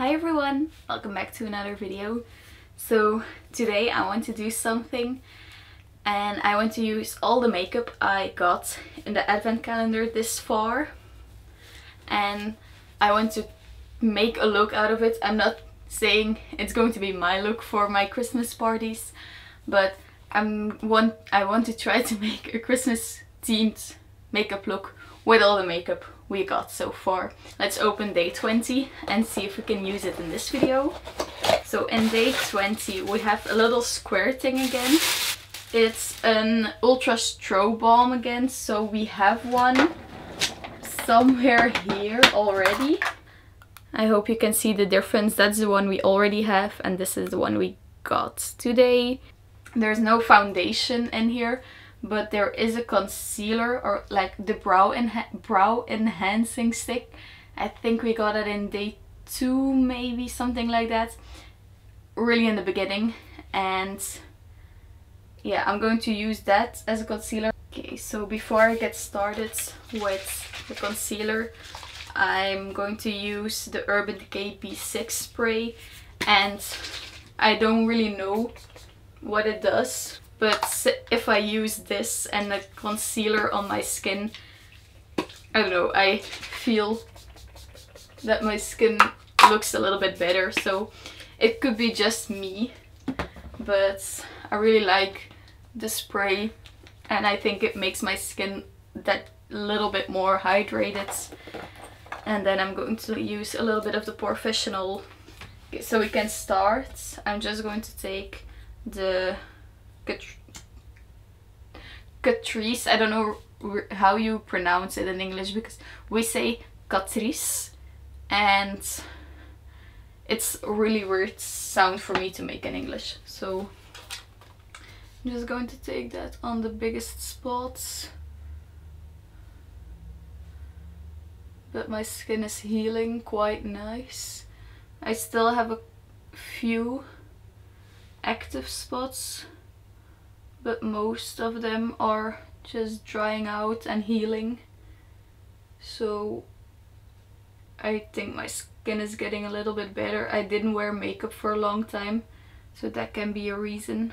Hi everyone, welcome back to another video. So today I want to do something and I want to use all the makeup I got in the advent calendar this far, and I want to make a look out of it. I'm not saying it's going to be my look for my Christmas parties, but I want to try to make a Christmas themed makeup look with all the makeup we got so far. Let's open day 20 and see if we can use it in this video. So in day 20 we have a little square thing again. It's an ultra strobe balm again, so we have one somewhere here already. I hope you can see the difference. That's the one we already have and this is the one we got today. There's no foundation in here, but there is a concealer, or like the brow enhancing stick. I think we got it in day 2, maybe something like that, really in the beginning. And yeah, I'm going to use that as a concealer. Okay, so before I get started with the concealer, I'm going to use the Urban Decay B6 spray, and I don't really know what it does, but if I use this and the concealer on my skin, I don't know, I feel that my skin looks a little bit better. So it could be just me, but I really like the spray and I think it makes my skin that little bit more hydrated. And then I'm going to use a little bit of the Professional. Okay, so we can start. I'm just going to take the Catrice, I don't know how you pronounce it in English because we say Catrice and it's a really weird sound for me to make in English. So I'm just going to take that on the biggest spots. But my skin is healing quite nice. I still have a few active spots, but most of them are just drying out and healing. So I think my skin is getting a little bit better. I didn't wear makeup for a long time, so that can be a reason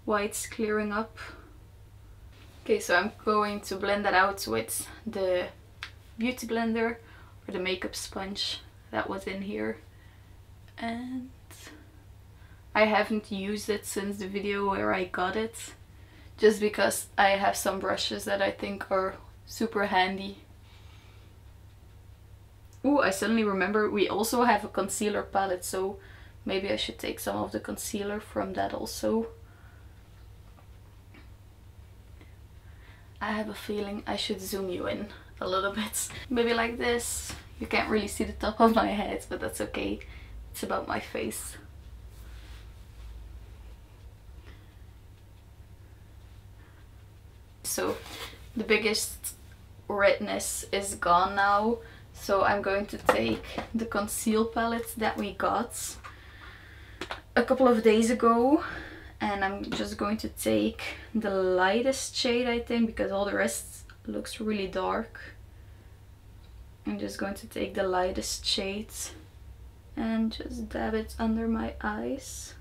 why it's clearing up. Okay, so I'm going to blend that out with the beauty blender or the makeup sponge that was in here. And I haven't used it since the video where I got it, just because I have some brushes that I think are super handy. Ooh, I suddenly remember we also have a concealer palette, so maybe I should take some of the concealer from that also. I have a feeling I should zoom you in a little bit. Maybe like this. You can't really see the top of my head, but that's okay. It's about my face. So the biggest redness is gone now, so I'm going to take the conceal palette that we got a couple of days ago, and I'm just going to take the lightest shade, I think, because all the rest looks really dark. I'm just going to take the lightest shades and just dab it under my eyes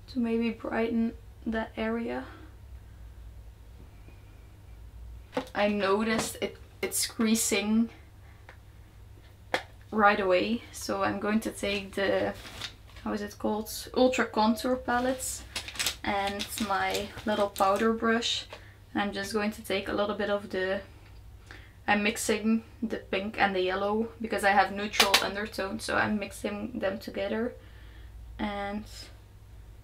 to maybe brighten that area. I noticed it's creasing right away, so I'm going to take the, how is it called, Ultra Contour palettes and my little powder brush. I'm just going to take a little bit of the, I'm mixing the pink and the yellow because I have neutral undertone, so I'm mixing them together and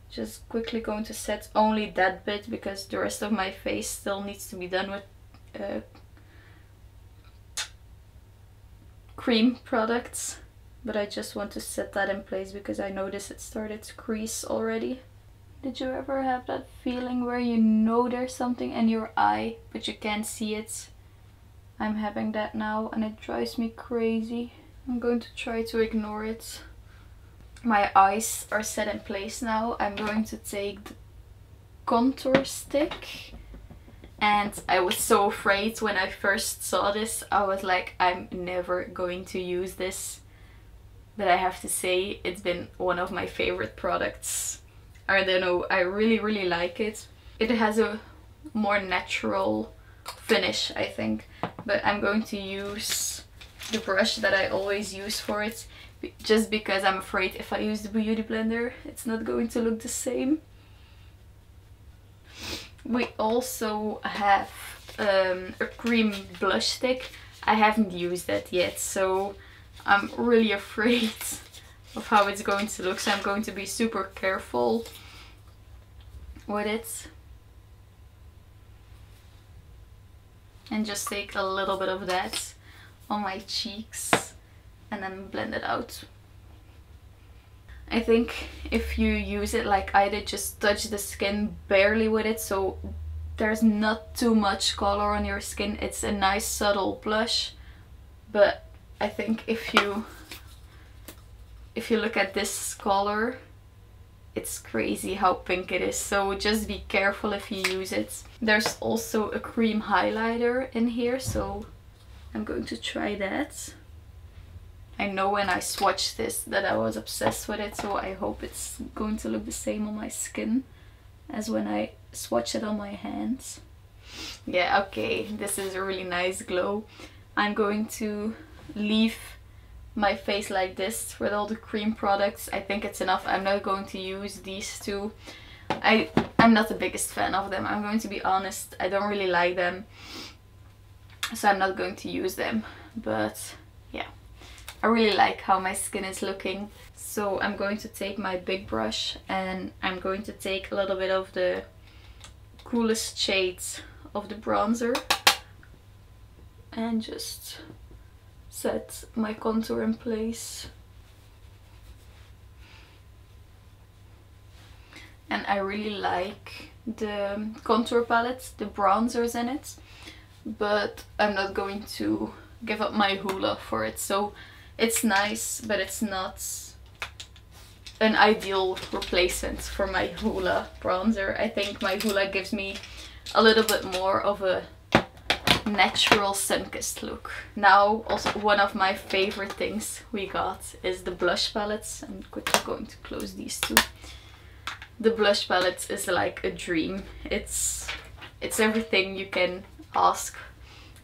just quickly going to set only that bit because the rest of my face still needs to be done with cream products, but I just want to set that in place because I noticed it started to crease already. Did you ever have that feeling where you know there's something in your eye but you can't see it? I'm having that now and it drives me crazy. I'm going to try to ignore it. My eyes are set in place now. I'm going to take the contour stick. And I was so afraid when I first saw this. I was like, I'm never going to use this. but I have to say it's been one of my favorite products. I don't know, I really like it. It has a more natural finish, I think, but I'm going to use the brush that I always use for it, just because I'm afraid if I use the beauty blender it's not going to look the same. We also have a cream blush stick. I haven't used that yet, so I'm really afraid of how it's going to look, so I'm going to be super careful with it. And just take a little bit of that on my cheeks and then blend it out. I think if you use it like I did, just touch the skin barely with it, so there's not too much color on your skin. It's a nice subtle blush, but I think if you look at this color, it's crazy how pink it is, so just be careful if you use it. There's also a cream highlighter in here, so I'm going to try that. I know when I swatched this that I was obsessed with it, so I hope it's going to look the same on my skin as when I swatch it on my hands. Yeah, okay, this is a really nice glow. I'm going to leave my face like this with all the cream products. I think it's enough. I'm not going to use these two. I'm not the biggest fan of them, I'm going to be honest. I don't really like them, so I'm not going to use them, but yeah, I really like how my skin is looking. So I'm going to take my big brush and I'm going to take a little bit of the coolest shades of the bronzer and just set my contour in place. And I really like the contour palette, the bronzers in it, but I'm not going to give up my Hoola for it. So it's nice, but it's not an ideal replacement for my Hoola bronzer. I think my Hoola gives me a little bit more of a natural sun-kissed look. Now also one of my favorite things we got is the blush palettes. I'm quickly going to close these two. The blush palette is like a dream. It's everything you can ask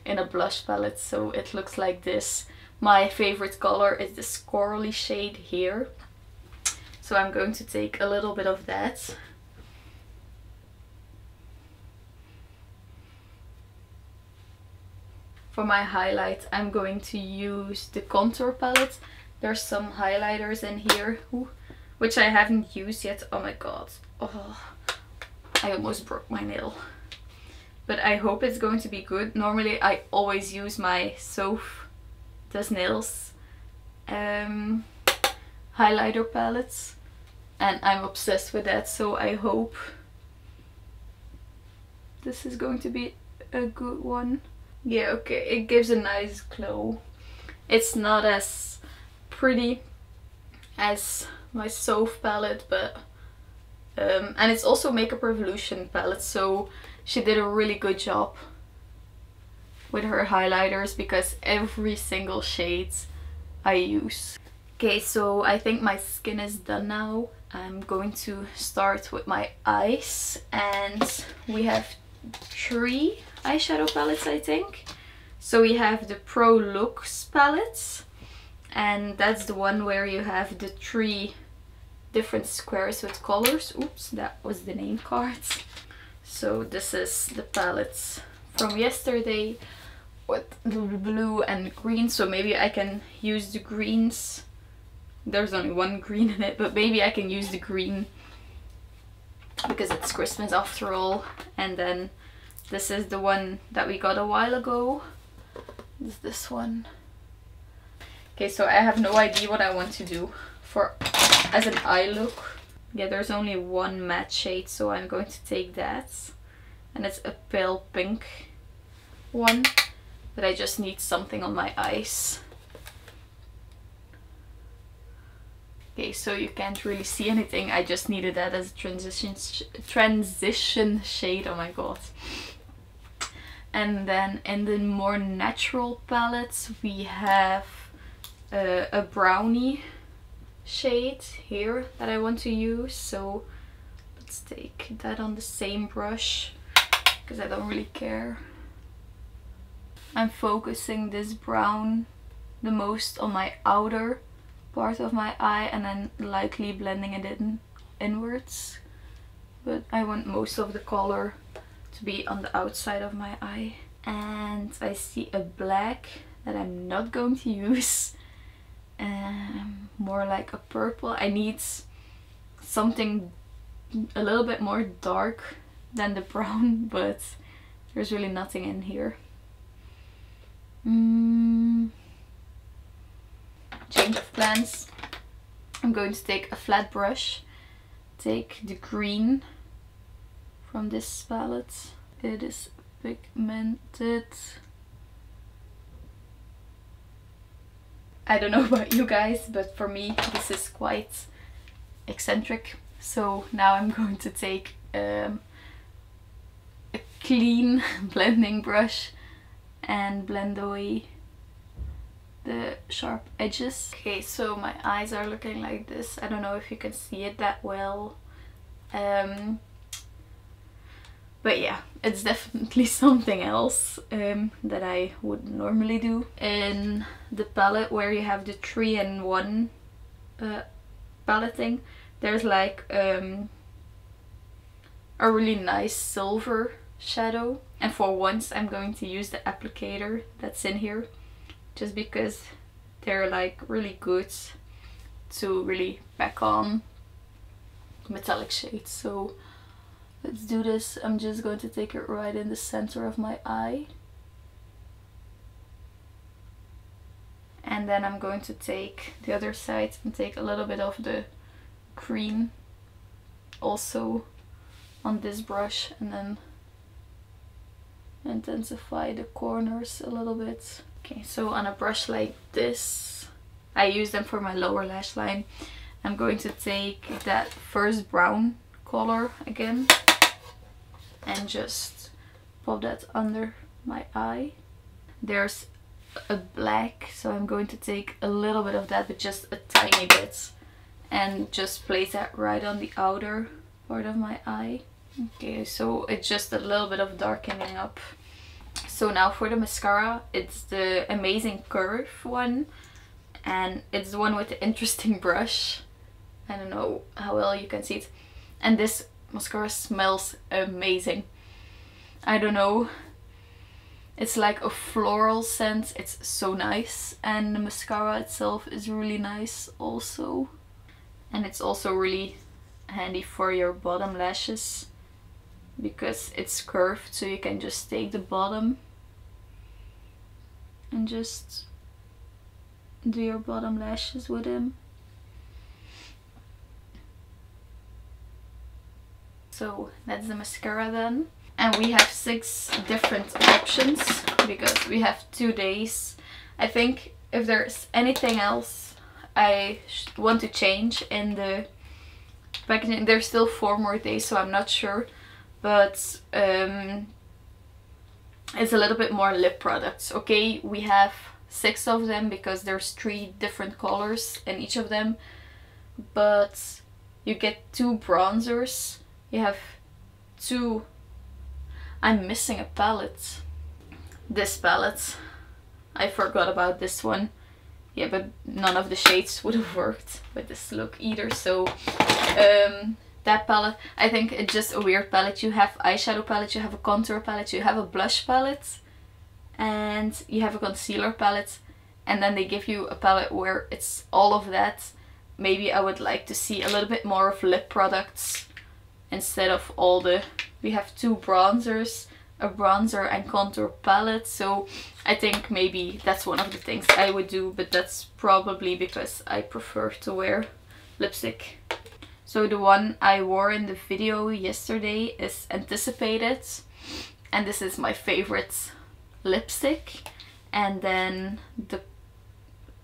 in a blush palette. So it looks like this. My favorite color is this corally shade here, so I'm going to take a little bit of that. For my highlight, I'm going to use the contour palette. There's some highlighters in here, which I haven't used yet. Oh my god. Oh, I almost broke my nail. But I hope it's going to be good. Normally I always use my Soph Does Nails highlighter palettes, and I'm obsessed with that, so I hope this is going to be a good one. Yeah, okay, it gives a nice glow. It's not as pretty as my Soph palette, but and it's also Makeup Revolution palette, so she did a really good job with her highlighters because every single shade I use. Okay, so I think my skin is done now. I'm going to start with my eyes, and we have 3 eyeshadow palettes, I think. So we have the Pro Looks palette, and that's the one where you have the 3 different squares with colors. Oops, that was the name cards. So this is the palette from yesterday with the blue and green, so maybe I can use the greens. There's only one green in it, but maybe I can use the green because it's Christmas after all. And then this is the one that we got a while ago. Is this one. Okay, so I have no idea what I want to do for as an eye look. Yeah, there's only one matte shade, so I'm going to take that. And it's a pale pink one, but I just need something on my eyes. Okay, so you can't really see anything. I just needed that as a transition shade. Oh my god. And then in the more natural palettes we have a brownie shade here that I want to use, so let's take that on the same brush because I don't really care. I'm focusing this brown the most on my outer part of my eye and then lightly blending it inwards, but I want most of the color to be on the outside of my eye. And I see a black that I'm not going to use, more like a purple. I need something a little bit more dark than the brown, but there's really nothing in here. Change of plans. I'm going to take a flat brush, take the green from this palette. It is pigmented. I don't know about you guys, but for me this is quite eccentric. So now I'm going to take a clean blending brush and blend away the sharp edges. Okay, so my eyes are looking like this. I don't know if you can see it that well. But yeah, it's definitely something else that I would normally do. In the palette where you have the 3-in-1 paletting, there's like a really nice silver shadow, and for once I'm going to use the applicator that's in here, just because they're like really good to really pack on metallic shades. So let's do this. I'm just going to take it right in the center of my eye. And then I'm going to take the other side and take a little bit of the green also on this brush, and then intensify the corners a little bit. Okay, so on a brush like this, I use them for my lower lash line. I'm going to take that first brown color again and just pop that under my eye. There's a black, so I'm going to take a little bit of that, but just a tiny bit, and just place that right on the outer part of my eye. Okay, so it's just a little bit of darkening up. So now for the mascara, it's the Amazing Curve one, and it's the one with the interesting brush. I don't know how well you can see it. And this mascara smells amazing. I don't know, it's like a floral scent. It's so nice, and the mascara itself is really nice also. And it's also really handy for your bottom lashes because it's curved, so you can just take the bottom and just do your bottom lashes with them. So that's the mascara then. And we have 6 different options because we have 2 days. I think if there's anything else I want to change in the packaging, there's still 4 more days, so I'm not sure. But it's a little bit more lip products. Okay, we have 6 of them because there's 3 different colors in each of them. But you get 2 bronzers. You have 2... I'm missing a palette. This palette. I forgot about this one. Yeah, but none of the shades would have worked with this look either. So that palette, I think it's just a weird palette. You have eyeshadow palette, you have a contour palette, you have a blush palette, and you have a concealer palette. And then they give you a palette where it's all of that. Maybe I would like to see a little bit more of lip products instead of all the... We have 2 bronzers, a bronzer and contour palette, so I think maybe that's one of the things I would do, but that's probably because I prefer to wear lipstick. So the one I wore in the video yesterday is Anticipated, and this is my favorite lipstick. And then the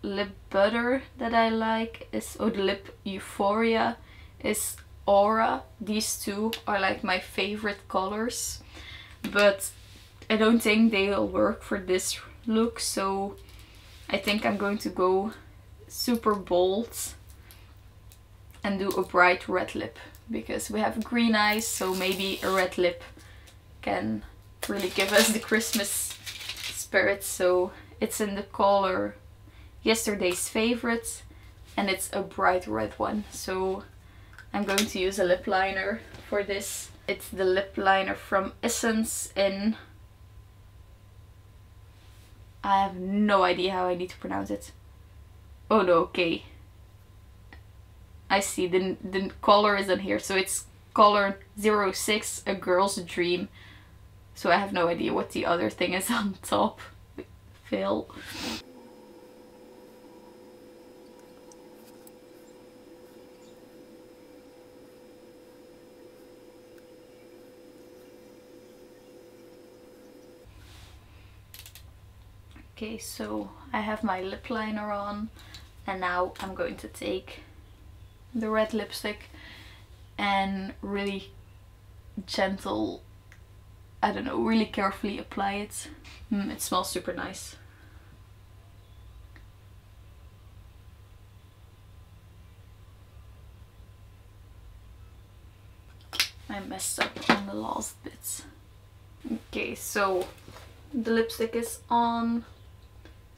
lip butter that I like is, the lip Euphoria is Aura. These 2 are like my favorite colors, but I don't think they'll work for this look, so I think I'm going to go super bold and do a bright red lip, because we have green eyes, so maybe a red lip can really give us the Christmas spirit. So it's in the color Yesterday's Favorite, and it's a bright red one. So I'm going to use a lip liner for this. It's the lip liner from Essence in... I have no idea how I need to pronounce it. Oh no, okay. I see, the color is in here, so it's color 06, A Girl's Dream. So I have no idea what the other thing is on top. Phil. Okay, so I have my lip liner on, and now I'm going to take the red lipstick and really gentle, I don't know, really carefully apply it. It smells super nice. I messed up on the last bits. Okay, so the lipstick is on.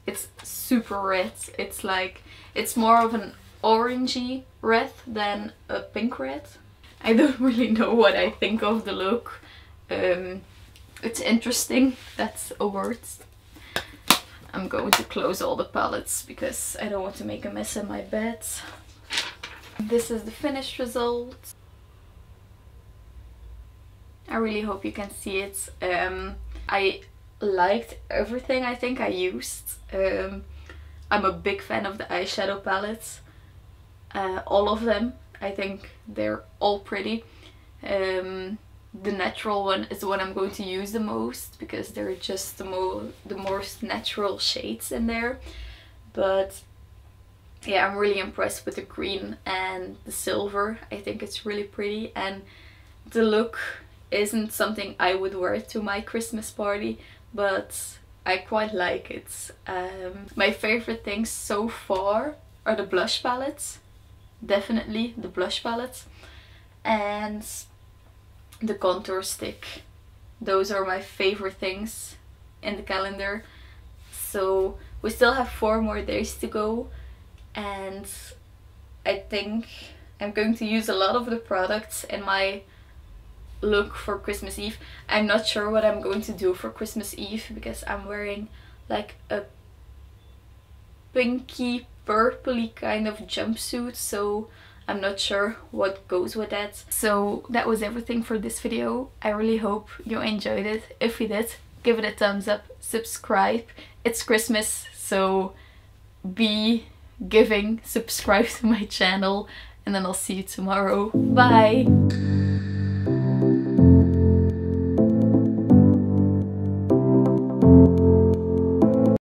It's super red. It's like, it's more of an orangey red than a pink red. I don't really know what I think of the look. It's interesting, that's a word. I'm going to close all the palettes because I don't want to make a mess in my bed. This is the finished result. I really hope you can see it. I liked everything I think I used. I'm a big fan of the eyeshadow palettes. All of them. I think they're all pretty. The natural one is the one I'm going to use the most because they're just the most natural shades in there. But yeah, I'm really impressed with the green and the silver. I think it's really pretty, and the look isn't something I would wear to my Christmas party, but I quite like it. My favorite things so far are the blush palettes. Definitely the blush palettes. And the contour stick. Those are my favorite things in the calendar. So we still have 4 more days to go, and I think I'm going to use a lot of the products in my look for Christmas Eve. I'm not sure what I'm going to do for Christmas Eve because I'm wearing like a pinky purpley kind of jumpsuit, so I'm not sure what goes with that. So that was everything for this video. I really hope you enjoyed it. If you did, give it a thumbs up, subscribe. It's Christmas, so be giving, subscribe to my channel, and then I'll see you tomorrow. Bye!